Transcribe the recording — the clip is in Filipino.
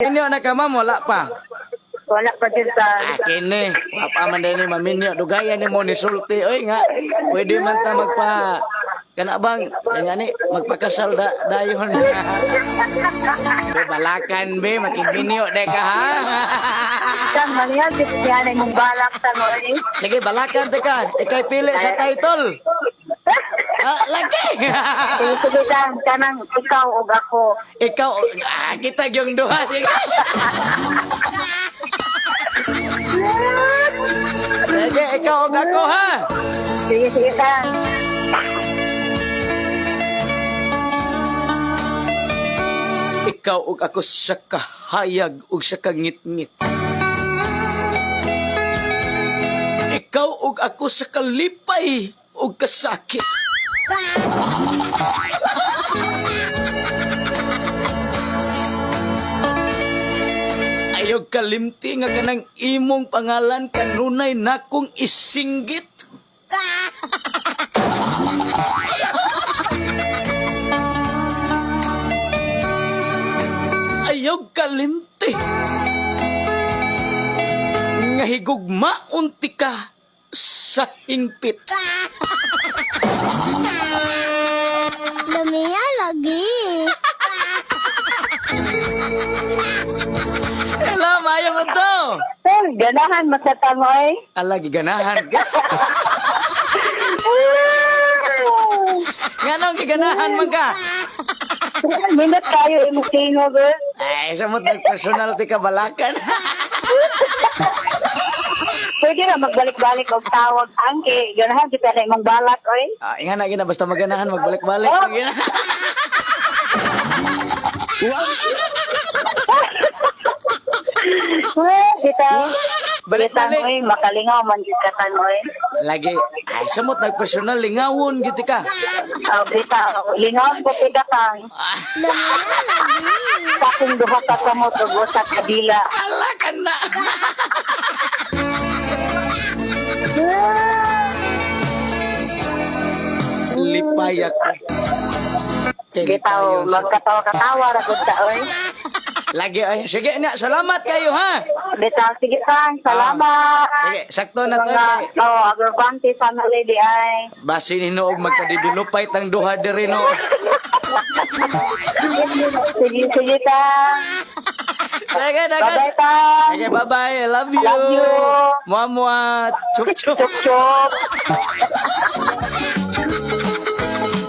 Minyo na ka ma'am, wala pa. Wala pa din sa... Kini, wapa man din ni maminyo. Dugayan ni mo ni sulti. Oy nga, pwede man ta magpa... Kana bang, nga ni, magpakasal dayon. Be, balakan be, makiminyo de ka ha. Saan man yan? Yan ay mong balak sa noy. Sige, balakan te ka. Ikay pili sa title. Lagi. Sige lang, kanang ikaw o ako. Ikaw, kita yung duha. Sige. Sige, ikaw o ako ha. Sige lang. Ikaw ug ako sa kahayag ug sa kangit-ngit. Ikaw ug ako sa kalipay ug kasakit. Ayaw kalimti nga kanang imong pangalan kanunay nakong isinggit. Ayaw kalimti nga higugmaon ti ka sa hingpit. Lamia lagi. Hello, mayo mo to. Sir, ganahan mo sa tangoy. Alagi ganahan ka. Nga nang giganahan man ka. Minat tayo imutingo, girl. Ay, samot nag-personal ti kabalakan. Pwede na magbalik-balik o tawag. Angke, ganahan kita na imong balak, oy. Nga na, gina, basta maganahan, magbalik-balik. Oh. Gina. Kita, Balik-balik. oy, makalingaw man kita tanoy. Lagi, ay, samot nag-personal, lingawon, gitu ka. Kita, lingaw ko tiga kang. Sakong duha ka kamo tugo sa kabila. Ala ka na. Lipay ako. Kita, magkatawa-katawa ra gud ta, oy. Lagi, ay, sige na, salamat kayo, ha? Kita, sige kang, salamat. Sige, sakto na to. Mga, agrobante sa mga lady ay. Basi ninuog magkadidulupay tang duha diri no. Sige kang. Sige, Bye-bye kang. Sige, bye-bye. I love you. Love you. Muah-muah. Chup-chup. Chup-chup.